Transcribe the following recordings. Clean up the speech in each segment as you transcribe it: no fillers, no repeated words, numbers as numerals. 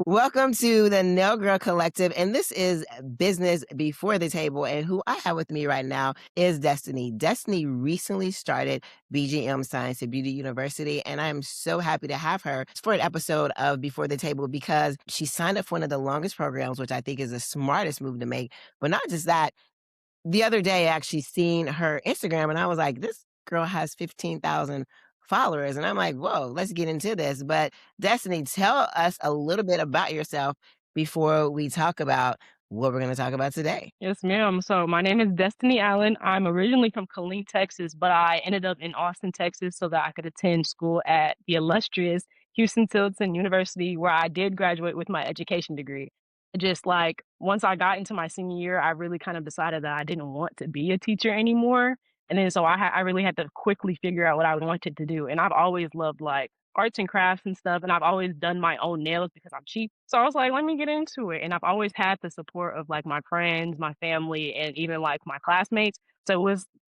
Welcome to the Nail Girl Collective, and this is Business Before the Table. And who I have with me right now is Destiny. Destiny recently started BGM Science and Beauty University, and I'm so happy to have her for an episode of Before the Table because she signed up for one of the longest programs, which I think is the smartest move to make. But not just that, the other day I actually seen her Instagram and I was like, this girl has 15,000 followers. And I'm like, whoa, let's get into this. But Destiny, tell us a little bit about yourself before we talk about what we're going to talk about today. Yes, ma'am. So my name is Destiny Allen. I'm originally from Killeen, Texas, but I ended up in Austin, Texas, so that I could attend school at the illustrious Houston Tilton University, where I did graduate with my education degree. Just like once I got into my senior year, I really kind of decided that I didn't want to be a teacher anymore. And then so I really had to quickly figure out what I wanted to do. And I've always loved like arts and crafts and stuff, and I've always done my own nails because I'm cheap. So I was like, let me get into it. And I've always had the support of like my friends, my family, and even like my classmates. So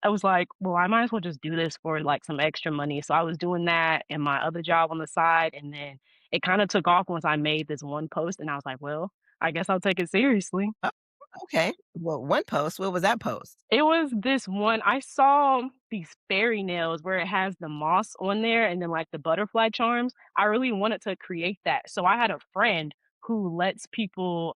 I was like, well, I might as well just do this for like some extra money. So I was doing that and my other job on the side. And then it kind of took off once I made this one post and I was like, well, I guess I'll take it seriously. Oh, okay. Well, one post, what was that post? It was this one I saw these fairy nails where it has the moss on there and then, like, the butterfly charms. I really wanted to create that, so I had a friend who lets people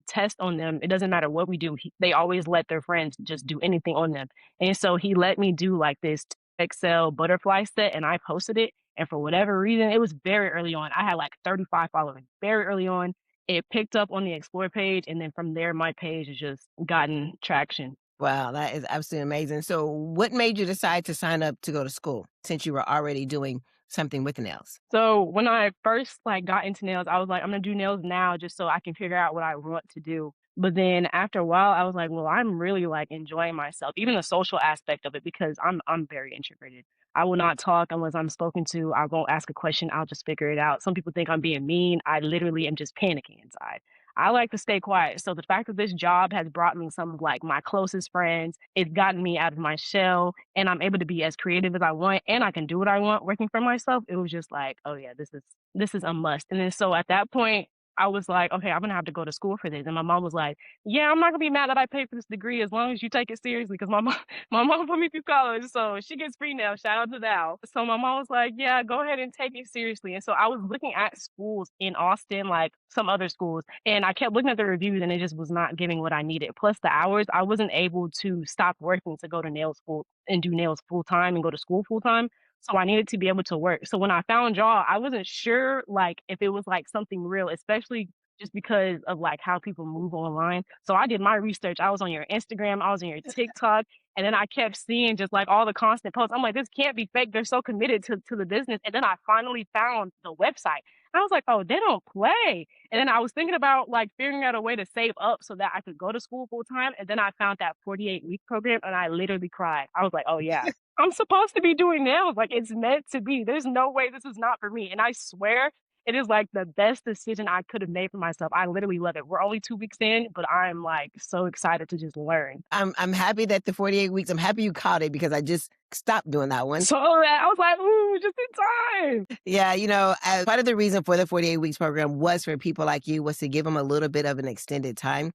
test on them. It doesn't matter what we do, they always let their friends just do anything on them, and so he let me do, like, this XL butterfly set, and I posted it, and for whatever reason it was very early on. I had, like, 35 followers very early on. It picked up on the Explore page, and then from there, my page has just gotten traction. Wow, that is absolutely amazing. So, what made you decide to sign up to go to school since you were already doing something with nails? So when I first like got into nails, I was like, I'm gonna do nails now just so I can figure out what I want to do. But then after a while, I was like, well, I'm really like enjoying myself, even the social aspect of it, because I'm very introverted. I will not talk unless I'm spoken to. I won't ask a question. I'll just figure it out. Some people think I'm being mean. I literally am just panicking inside. I like to stay quiet. So the fact that this job has brought me some of like my closest friends, it's gotten me out of my shell and I'm able to be as creative as I want and I can do what I want working for myself. It was just like, oh yeah, this is a must. And then so at that point, I was like, okay, I'm gonna have to go to school for this. And my mom was like, yeah, I'm not gonna be mad that I paid for this degree as long as you take it seriously because my mom my mom put me through college, so she gets free now. Shout out to Val. So my mom was like, yeah, go ahead and take it seriously. And so I was looking at schools in Austin, like some other schools, and I kept looking at the reviews and it just was not giving what I needed. Plus the hours, I wasn't able to stop working to go to nail school and do nails full time and go to school full time. So I needed to be able to work. So when I found y'all, I wasn't sure like if it was like something real, especially just because of like how people move online. So I did my research. I was on your Instagram, I was on your TikTok, and then I kept seeing just like all the constant posts. I'm like, this can't be fake. They're so committed to the business. And then I finally found the website. I was like, oh, they don't play. And then I was thinking about like figuring out a way to save up so that I could go to school full time. And then I found that 48-week program and I literally cried. I was like, oh yeah, I'm supposed to be doing nails. Like it's meant to be. There's no way this is not for me. And I swear it is like the best decision I could have made for myself. I literally love it. We're only 2 weeks in, but I'm like so excited to just learn. I'm happy that the 48 weeks, I'm happy you caught it because I just stopped doing that one. So I was like, ooh, just in time. Yeah, part of the reason for the 48 weeks program was for people like you was to give them a little bit of an extended time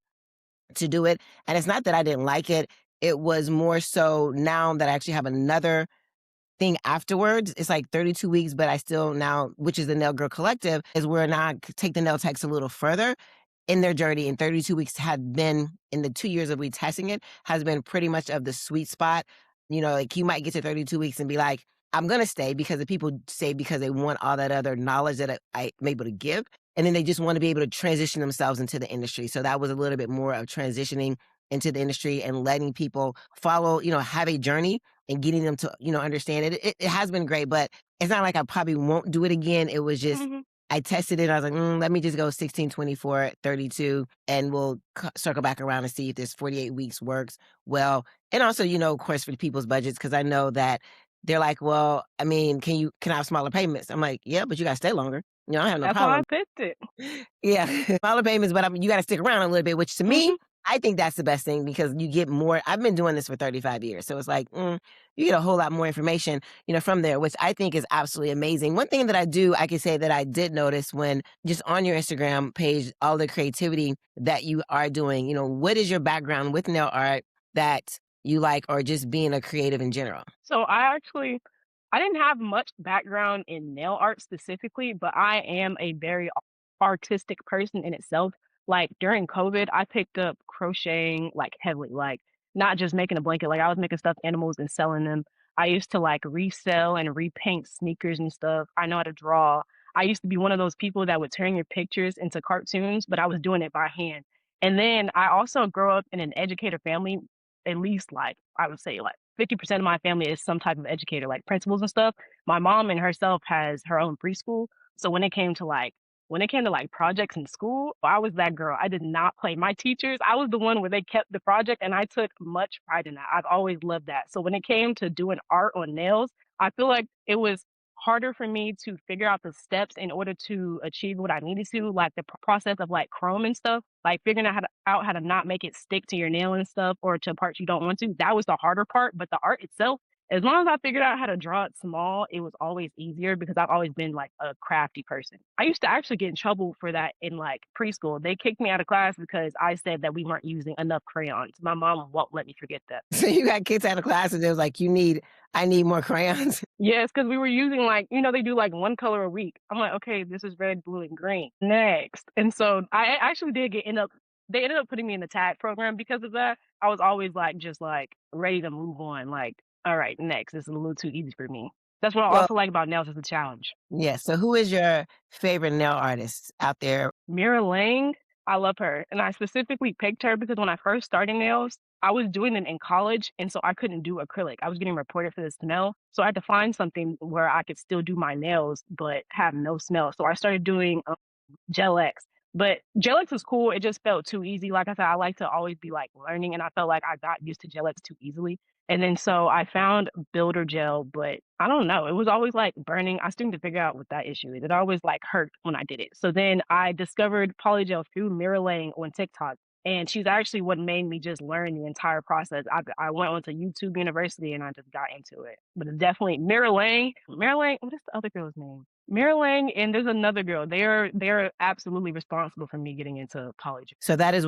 to do it. And it's not that I didn't like it. It was more so now that I actually have another thing afterwards. It's like 32 weeks, but I still now, which is the Nail Girl Collective, is where now I take the nail techs a little further in their journey. And 32 weeks had been, in the 2 years of retesting it, has been pretty much of the sweet spot. Like you might get to 32 weeks and be like, I'm going to stay because the people stay because they want all that other knowledge that I'm able to give. And then they just want to be able to transition themselves into the industry. So that was a little bit more of transitioning into the industry and letting people follow, have a journey and getting them to, understand it. It has been great, but it's not like I probably won't do it again. It was just, Mhm. I tested it. I was like, let me just go 16, 24, 32, and we'll circle back around and see if this 48 weeks works well. And also, of course, for people's budgets, because I know that they're like, well, I mean, can I have smaller payments? I'm like, yeah, but you got to stay longer. I have no That's why I problem. picked it. Yeah, smaller payments, but you got to stick around a little bit, which to me, Mhm. I think that's the best thing because you get more. I've been doing this for 35 years. So it's like, you get a whole lot more information, from there, which I think is absolutely amazing. One thing that I can say that I did notice when just on your Instagram page, all the creativity that you are doing, what is your background with nail art that you like or just being a creative in general? So I didn't have much background in nail art specifically, but I am a very artistic person in itself. Like during COVID, I picked up crocheting like heavily, like not just making a blanket, like I was making stuffed animals and selling them. I used to like resell and repaint sneakers and stuff. I know how to draw. I used to be one of those people that would turn your pictures into cartoons, but I was doing it by hand. And then I also grew up in an educator family, at least like I would say like 50% of my family is some type of educator, like principals and stuff. My mom and herself has her own preschool. So when it came to like projects in school, I was that girl. I did not play. My teachers, I was the one where they kept the project and I took much pride in that. I've always loved that. So when it came to doing art on nails, I feel like it was harder for me to figure out the steps in order to achieve what I needed to, like the process of like chrome and stuff, like figuring out how to not make it stick to your nail and stuff or to parts you don't want to. That was the harder part, but the art itself, as long as I figured out how to draw it small, it was always easier because I've always been like a crafty person. I used to actually get in trouble for that in like preschool. They kicked me out of class because I said that we weren't using enough crayons. My mom won't let me forget that. So you got kids out of class and it was like, I need more crayons. Yes, because we were using, like they do, like, 1 color a week. I'm like, "Okay, this is red, blue, and green. Next." And so I actually did get end up they ended up putting me in the tag program because of that. I was always, like, just, like, ready to move on, like, "Alright, next. This is a little too easy for me." That's what I Well, also like about nails, is a challenge. yeah. So who is your favorite nail artist out there? Mira Lang, I love her, and I specifically picked her because when I first started nails, I was doing them in college, and so I couldn't do acrylic. I was getting reported for the smell, so I had to find something where I could still do my nails but have no smell. So I started doing Gel X. But Gel X was cool. It just felt too easy. Like I said, I like to always be like learning, and I felt like I got used to Gel X too easily. And then so I found Builder Gel, but I don't know. It was always like burning. I still need to figure out what that issue is. It always like hurt when I did it. So then I discovered Polygel through Mira Lang on TikTok. And she's actually what made me just learn the entire process. I went on to YouTube University and I just got into it. But it's definitely Mira Lang. Mira Lang, what is the other girl's name? Mira Lang and there's another girl. They're absolutely responsible for me getting into polygel. So that is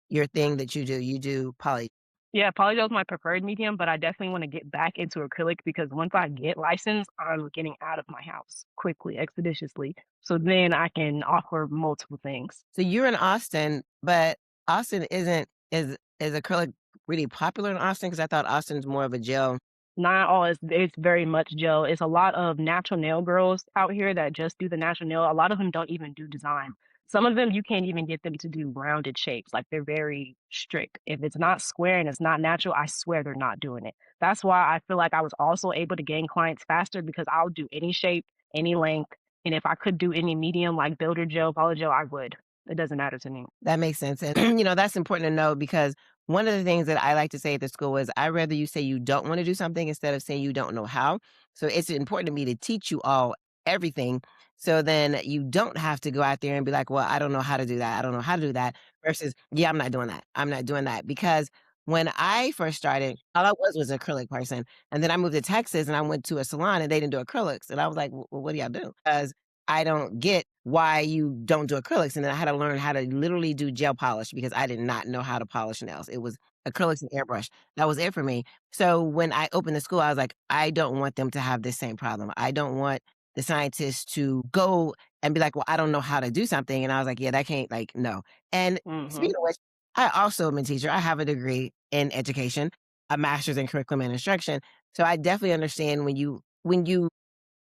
your thing that you do. You do poly. Yeah, polygel is my preferred medium, but I definitely want to get back into acrylic because once I get licensed, I'm getting out of my house quickly, expeditiously. So then I can offer multiple things. So you're in Austin, but Austin isn't is acrylic really popular in Austin? Because I thought Austin's more of a gel. Not all, it's very much gel. It's a lot of natural nail girls out here that just do the natural nail. A lot of them don't even do design. Some of them, you can't even get them to do rounded shapes. Like, they're very strict. If it's not square and it's not natural, I swear they're not doing it. That's why I feel like I was also able to gain clients faster because I'll do any shape, any length, and if I could do any medium like builder gel, poly gel, I would. It doesn't matter to me. That makes sense. And, that's important to know because one of the things that I like to say at the school is I'd rather you say you don't want to do something instead of saying you don't know how. So it's important to me to teach you all everything. So then you don't have to go out there and be like, well, I don't know how to do that. I don't know how to do that. Versus, yeah, I'm not doing that. I'm not doing that. Because when I first started, all I was an acrylic person. And then I moved to Texas and I went to a salon and they didn't do acrylics. And I was like, well, what do y'all do? Because I don't get why you don't do acrylics. And then I had to learn how to literally do gel polish because I did not know how to polish nails. It was acrylics and airbrush. That was it for me. So when I opened the school, I was like, I don't want them to have this same problem. I don't want the scientists to go and be like, well, I don't know how to do something. And I was like, yeah, that can't, like, no. And Mhm. speaking of which, I also am a teacher. I have a degree in education, a master's in curriculum and instruction. So I definitely understand when you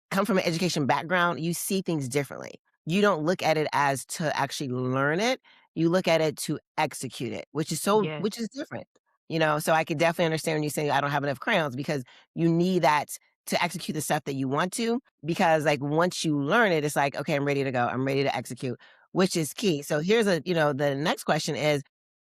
come from an education background, you see things differently. You don't look at it as to actually learn it. You look at it to execute it, Yes. which is different. So I can definitely understand when you say I don't have enough crayons because you need that to execute the stuff that you want to. Because like once you learn it, it's like, okay, I'm ready to go. I'm ready to execute, which is key. So the next question is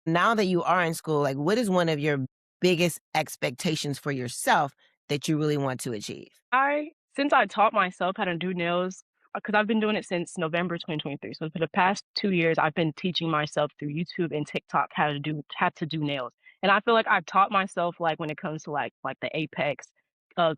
now that you are in school, like what is one of your biggest expectations for yourself that you really want to achieve? I since I taught myself how to do nails, because I've been doing it since November 2023. So for the past 2 years, I've been teaching myself through YouTube and TikTok how to do nails. And I feel like I've taught myself, like, when it comes to, like, the apex,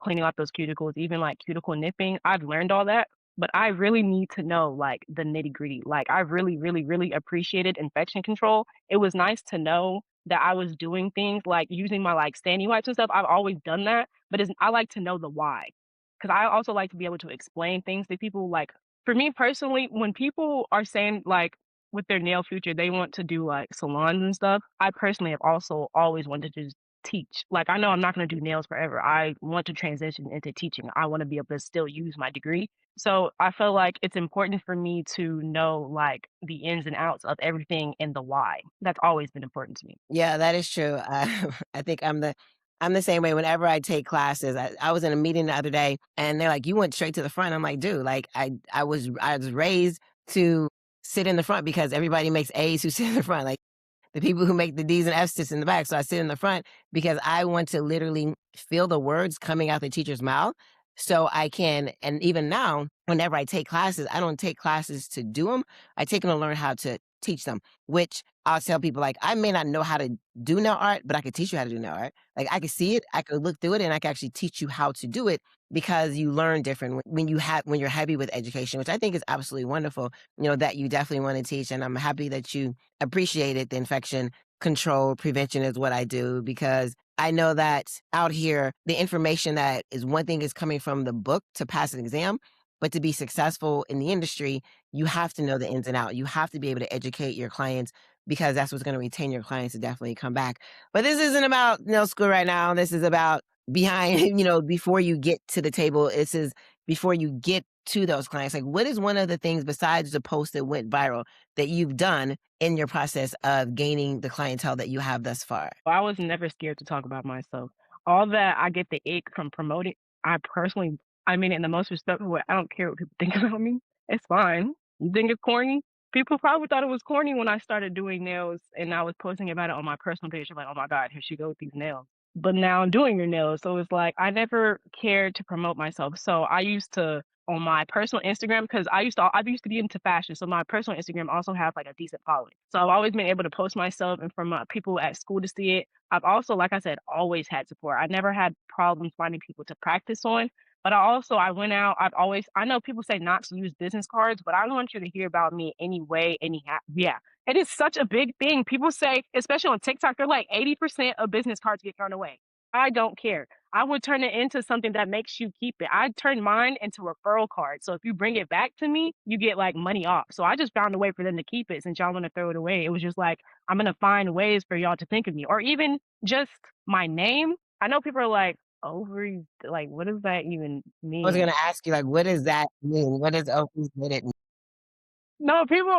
cleaning out those cuticles, even, like, cuticle nipping, I've learned all that, but I really need to know, like, the nitty-gritty. Like, I really, really, really appreciated infection control. It was nice to know that I was doing things like using my, like, standing wipes and stuff. I've always done that, but I like to know the why. 'Cause I also like to be able to explain things to people, like, for me personally, when people are saying, like, with their nail future, they want to do, like, salons and stuff, I personally have also always wanted to just teach. Like, I know I'm not gonna do nails forever. I want to transition into teaching. I wanna be able to still use my degree. So, I feel like it's important for me to know, like, the ins and outs of everything and the why. That's always been important to me. Yeah, that is true. I think I'm the same way whenever I take classes. I was in a meeting the other day and they're like, "You went straight to the front." I'm like, "Dude, like I was raised to sit in the front because everybody makes A's who sit in the front. Like the people who make the D's and F's sits in the back. So I sit in the front because I want to literally feel the words coming out the teacher's mouth so I can, and even now, whenever I take classes, I don't take classes to do them. I take them to learn how to teach them, which I'll tell people like, I may not know how to do nail art, but I could teach you how to do nail art. Like I could see it, I could look through it, and I can actually teach you how to do it because you learn different when you're heavy with education, which I think is absolutely wonderful. That you definitely want to teach, and I'm happy that you appreciated the infection control prevention is what I do because I know that out here, the information that is one thing is coming from the book to pass an exam, but to be successful in the industry, you have to know the ins and out. You have to be able to educate your clients because that's what's going to retain your clients to definitely come back. But this isn't about nail school right now. This is about behind, before you get to the table. This is before you get to those clients. Like, what is one of the things besides the post that went viral that you've done in your process of gaining the clientele that you have thus far? I was never scared to talk about myself. All that I get the ick from promoting, I mean it in the most respectful way. I don't care what people think about me. It's fine. You think it's corny? People probably thought it was corny when I started doing nails and I was posting about it on my personal page. Like, oh my God, here she goes with these nails. But now I'm doing your nails. So it's like I never cared to promote myself. So I used to on my personal Instagram because I used to be into fashion. So my personal Instagram also has like a decent following. So I've always been able to post myself and for my people at school to see it. I've also, like I said, always had support. I never had problems finding people to practice on. But I went out. I know people say not to use business cards, but I want you to hear about me anyway, anyhow. Yeah, it is such a big thing. People say, especially on TikTok, they're like 80% of business cards get thrown away. I don't care. I would turn it into something that makes you keep it. I turn mine into a referral card. So if you bring it back to me, you get like money off. So I just found a way for them to keep it since y'all want to throw it away. It was just like, I'm going to find ways for y'all to think of me or even just my name. I know people are like, ovaries, like, what does that even I was mean? gonna ask you, like, what does that mean? What does Opie's did it mean? No, people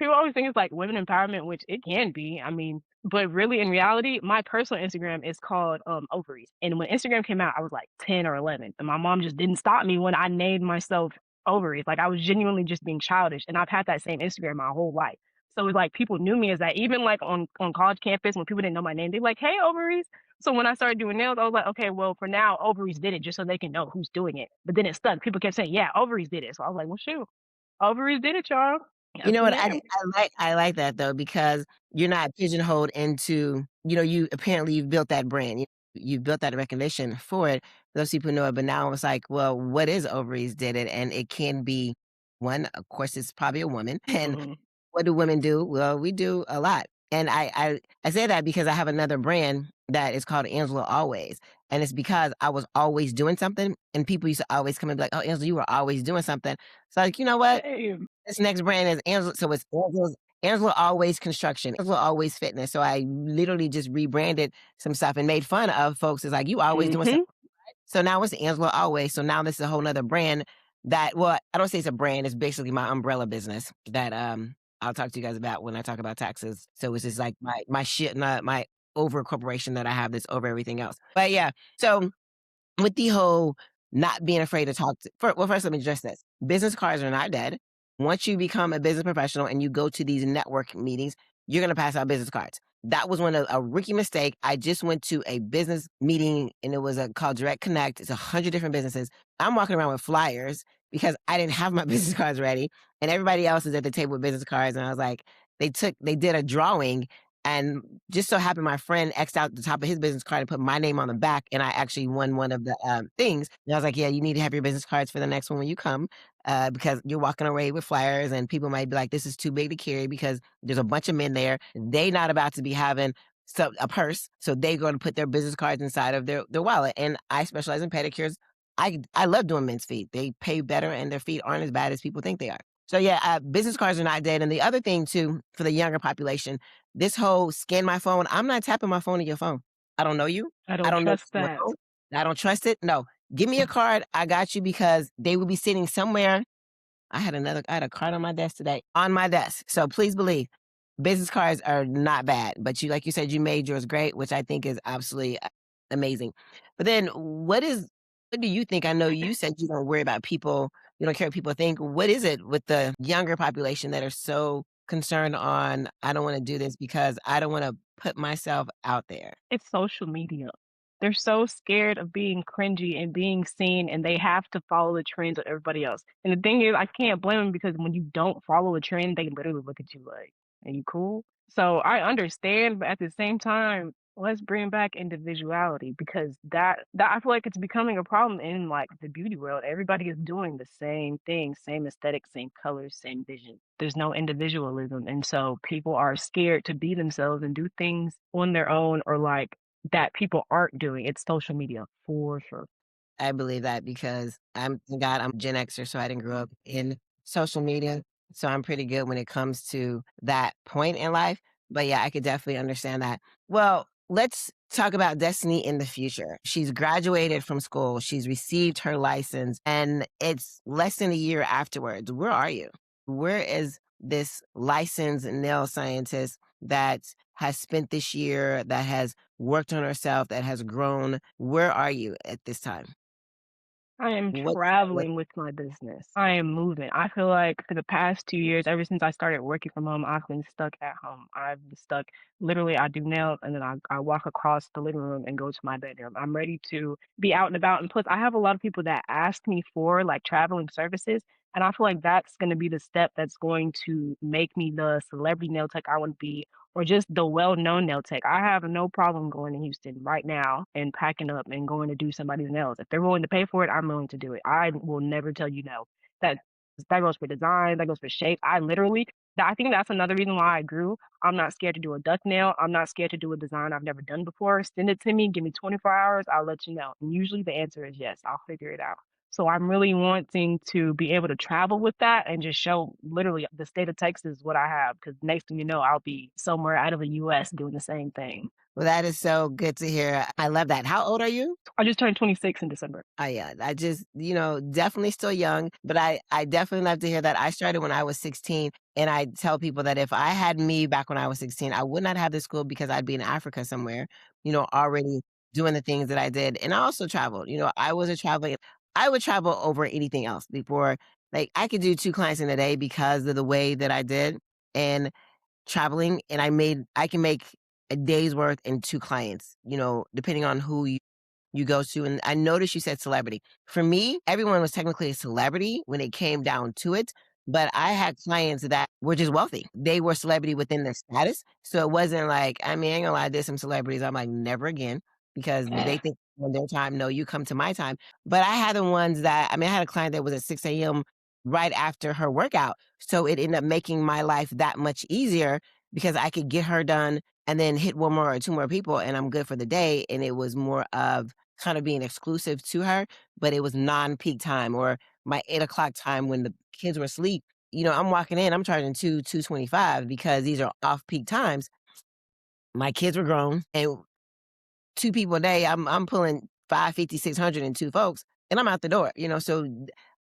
always think it's like women empowerment, which it can be. I mean, but really in reality, my personal Instagram is called Ovaries. And when Instagram came out, I was like 10 or 11. And my mom just didn't stop me when I named myself Ovaries. Like I was genuinely just being childish. And I've had that same Instagram my whole life. So it's like people knew me as that. Even like on college campus when people didn't know my name, they're like, hey, Ovaries. So when I started doing nails, I was like, okay, well, for now, Ovaries did it just so they can know who's doing it. But then it stuck. People kept saying, yeah, Ovaries did it. So I was like, well, shoot, Ovaries did it, y'all. You That's know the what? name. I like that though because you're not pigeonholed into, you apparently you've built that brand. You've built that recognition for it. Those people know it, but now it's like, well, what is ovaries did it? And it can be one, of course, it's probably a woman. And Mhm. what do women do? Well, we do a lot. And I say that because I have another brand that is called Angela Always. And it's because I was always doing something. And people used to always come and be like, oh, Angela, you were always doing something. So like, you know what? Same. This next brand is Angela, so it's Angela Always Construction, Angela Always Fitness. So I literally just rebranded some stuff and made fun of folks. It's like, "You always doing something." Mhm. So now it's Angela Always. So now this is a whole nother brand that, well, I don't say it's a brand, it's basically my umbrella business that, I'll talk to you guys about when I talk about taxes. So it's just like my shit, my over corporation that I have that's over everything else. But yeah, so with the whole not being afraid to talk to well, first let me address this. Business cards are not dead. Once you become a business professional and you go to these network meetings, you're gonna pass out business cards. That was a rookie mistake. I just went to a business meeting and it was called Direct Connect. It's 100 different businesses. I'm walking around with flyers because I didn't have my business cards ready, and everybody else is at the table with business cards, and I was like, they did a drawing, and just so happened my friend X'd out the top of his business card and put my name on the back, and I actually won one of the, things, and I was like, "Yeah, you need to have your business cards for the next one when you come, because you're walking away with flyers, and people might be like, 'This is too big to carry,' because there's a bunch of men there. They not about to be having a purse, so they gonna put their business cards inside of their wallet, and I specialize in pedicures. I love doing men's feet. They pay better and their feet aren't as bad as people think they are. So yeah, business cards are not dead. And the other thing too, for the younger population, this whole scan my phone, I'm not tapping my phone in your phone. I don't know you. I I don't don't know trust what's going that. on. I don't trust it. No, give me a card. I got you because they will be sitting somewhere. I had a card on my desk today, on my desk. So please believe business cards are not bad, but you, like you said, you made yours great, which I think is absolutely amazing. But then what do you think? I know you said you don't worry about people, you don't care what people think. What is it with the younger population that are so concerned on, I don't want to do this because I don't want to put myself out there? It's social media. They're so scared of being cringy and being seen, and they have to follow the trends of everybody else. And the thing is, I can't blame them because when you don't follow a trend, they literally look at you like, "Are you cool?" So I understand, but at the same time, let's bring back individuality because that I feel like it's becoming a problem in like the beauty world. Everybody is doing the same thing, same aesthetic, same colors, same vision. There's no individualism, and so people are scared to be themselves and do things on their own or like that people aren't doing. It's social media for sure. I believe that because thank God I'm Gen Xer, so I didn't grow up in social media. So I'm pretty good when it comes to that point in life. But yeah, I could definitely understand that. Well, let's talk about Destiny in the future. She's graduated from school, she's received her license, and it's less than a year afterwards. Where are you? Where is this licensed nail scientist that has spent this year, that has worked on herself, that has grown? Where are you at this time? I am What traveling with my business. I am moving. I feel like for the past 2 years, ever since I started working from home, I've been stuck at home. I've been stuck literally, I do nails and then I walk across the living room and go to my bedroom. I'm ready to be out and about. And plus, I have a lot of people that ask me for like traveling services. And I feel like that's going to be the step that's going to make me the celebrity nail tech I want to be or just the well-known nail tech. I have no problem going to Houston right now and packing up and going to do somebody's nails. If they're willing to pay for it, I'm willing to do it. I will never tell you no. That that goes for design, that goes for shape. I think that's another reason why I grew. I'm not scared to do a duck nail. I'm not scared to do a design I've never done before. Send it to me, give me 24 hours, I'll let you know. And usually the answer is yes, I'll figure it out. So I'm really wanting to be able to travel with that and just show literally the state of Texas what I have. Because next thing you know, I'll be somewhere out of the US doing the same thing. Well, that is so good to hear. I love that. How old are you? I just turned 26 in December. Yeah, I just, definitely still young, but I definitely love to hear that. I started when I was 16, and I tell people that if I had me back when I was 16, I would not have this school because I'd be in Africa somewhere, already doing the things that I did. And I also traveled. I would travel over anything else before. Like I could do two clients in a day because of the way that I did. And traveling, and I can make a day's worth in 2 clients, depending on who you go to, and I noticed you said celebrity. For me, everyone was technically a celebrity when it came down to it, but I had clients that were just wealthy. They were celebrity within their status, so it wasn't like, I mean, I ain't gonna lie, there's some celebrities, I'm like, "Never again," because they think on their time, no, you come to my time. But I had the ones that, I mean, I had a client that was at 6 a.m. right after her workout, so it ended up making my life that much easier because I could get her done and then hit 1 more or 2 more people, and I'm good for the day, and it was more of kind of being exclusive to her, but it was non-peak time or my 8 o'clock time when the kids were asleep. I'm walking in, I'm charging 225 because these are off-peak times. My kids were grown, and 2 people a day, I'm pulling 550, 600 and 2 folks, and I'm out the door, so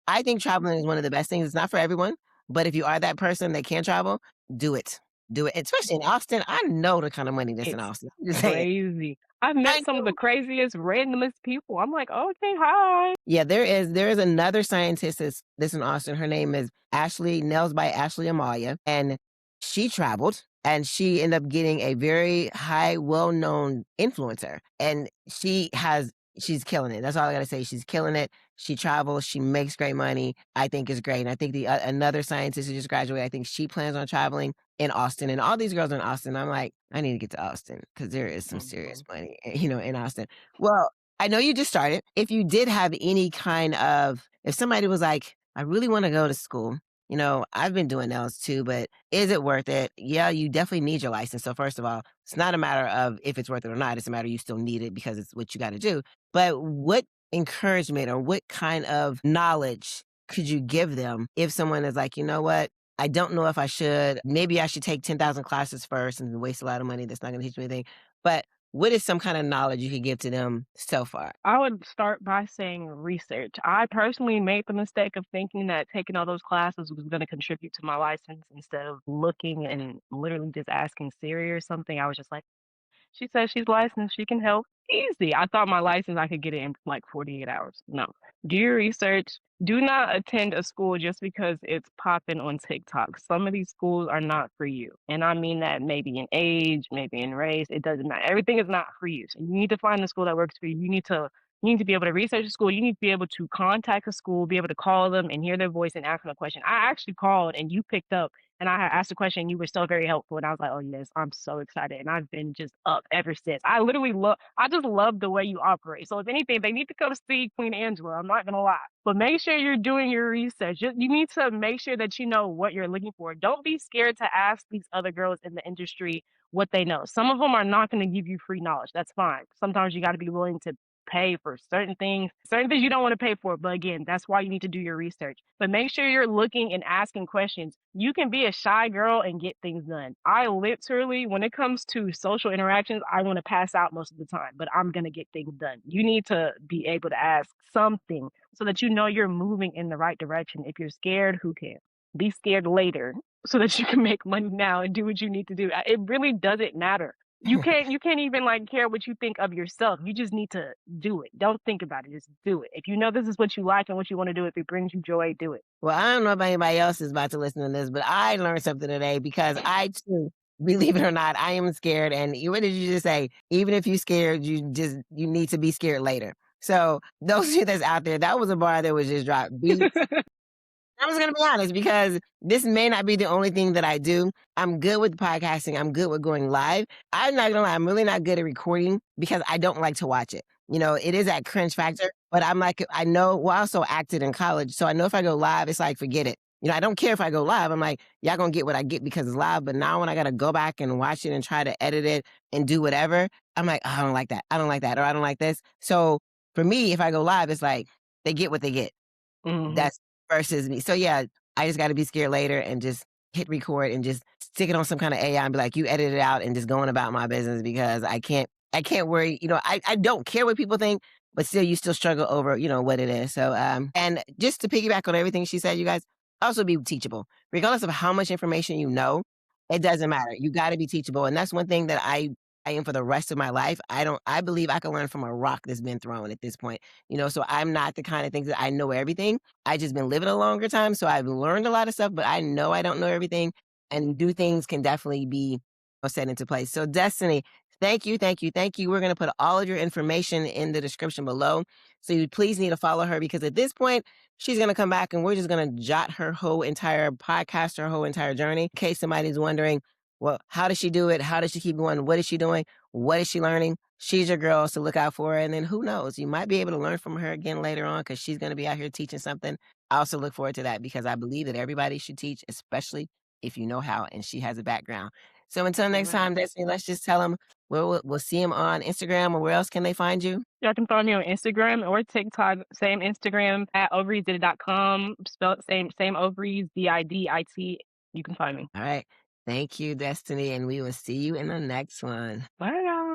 I think traveling is one of the best things. It's not for everyone, but if you are that person that can travel, do it. Do it, especially in Austin. I know the kind of money that's in It's Austin. I'm just saying. crazy. I've I met some of the know. craziest, randomest people. I'm like, "Okay, hi." Yeah, there is another scientist that's in Austin. Her name is Ashley Nels by Ashley Amalia, and she traveled and she ended up getting a very high, well-known influencer. And she has she's killing it. That's all I gotta say. She's killing it. She travels. She makes great money. I think is great. And I think the another scientist who just graduated, I think she plans on traveling in Austin. And all these girls are in Austin. I'm like, I need to get to Austin because there is some serious Mhm. money, in Austin. Well, I know you just started. If you did have any kind of, if somebody was like, I really want to go to school. I've been doing nails too, but is it worth it? Yeah, you definitely need your license. So first of all, it's not a matter of if it's worth it or not. It's a matter you still need it because it's what you got to do. But what encouragement or what kind of knowledge could you give them if someone is like, you know what? I don't know if I should. Maybe I should take 10,000 classes first and waste a lot of money that's not going to teach me anything. But what is some kind of knowledge you could give to them so far? I would start by saying research. I personally made the mistake of thinking that taking all those classes was going to contribute to my license instead of looking and literally just asking Siri or something. I was just like, she says she's licensed, she can help. Easy. I thought my license, I could get it in like 48 hours. No. Do your research. Do not attend a school just because it's popping on TikTok. Some of these schools are not for you. And I mean that maybe in age, maybe in race, it doesn't matter. Everything is not for you. So you need to find the school that works for you. You need to be able to research the school. You need to be able to contact a school, be able to call them and hear their voice and ask them a question. I actually called and you picked up and I had asked a question, and you were so very helpful, and I was like, "Oh, yes, I'm so excited," and I've been just up ever since. I just love the way you operate. So if anything, they need to come see Queen Angela, I'm not gonna lie. But make sure you're doing your research. You need to make sure that you know what you're looking for. Don't be scared to ask these other girls in the industry what they know. Some of them are not gonna give you free knowledge, that's fine. Sometimes you gotta be willing to pay for certain things you don't want to pay for. But again, that's why you need to do your research. But make sure you're looking and asking questions. You can be a shy girl and get things done. I literally, when it comes to social interactions, I want to pass out most of the time, but I'm going to get things done. You need to be able to ask something so that you know you're moving in the right direction. If you're scared, who cares? Be scared later so that you can make money now and do what you need to do. It really doesn't matter. You can't even like care what you think of yourself. You just need to do it. Don't think about it. Just do it. If you know this is what you like and what you want to do, if it brings you joy, do it. Well, I don't know if anybody else is about to listen to this, but I learned something today because I too, believe it or not, I am scared. And what did you just say? Even if you're scared, you need to be scared later. So those of you that's out there, that was a bar that was just dropped. I'm just gonna be honest because this may not be the only thing that I do. I'm good with podcasting. I'm good with going live. I'm not gonna lie, I'm really not good at recording because I don't like to watch it. It is that cringe factor, but I'm like, I know, well, I also acted in college. So I know if I go live, it's like, forget it. I don't care if I go live. I'm like, y'all gonna get what I get because it's live. But now when I gotta go back and watch it and try to edit it and do whatever, I'm like, oh, I don't like that. I don't like that. Or I don't like this. So for me, if I go live, it's like they get what they get. Mhm. That's versus me. So yeah, I just gotta be scared later and just hit record and just stick it on some kind of AI and be like, you edit it out and just going about my business because I can't worry, I don't care what people think, but still you still struggle over, what it is. So and just to piggyback on everything she said, you guys also be teachable. Regardless of how much information you know, it doesn't matter. You gotta be teachable. And that's one thing that I am for the rest of my life. I believe I can learn from a rock that's been thrown at this point. So I'm not the kind of thing that I know everything. I just been living a longer time, so I've learned a lot of stuff, but I know I don't know everything, and new things can definitely be set into place. So, Destiny, thank you, thank you, thank you. We're gonna put all of your information in the description below, so you please need to follow her because at this point, she's gonna come back and we're just gonna jot her whole entire podcast, her whole entire journey. In case somebody's wondering, well, how does she do it? How does she keep going? What is she doing? What is she learning? She's your girl, so look out for her. And then who knows? You might be able to learn from her again later on because she's going to be out here teaching something. I also look forward to that because I believe that everybody should teach, especially if you know how and she has a background. So until next Amen. time, Destiny, let's just tell them we'll see them on Instagram or where else can they find you? Y'all can follow me on Instagram or TikTok. Same Instagram at ovariesdid.com. Spelled same ovaries, DIDIT. You can find me. All right. Thank you, Destiny. And we will see you in the next one. Bye.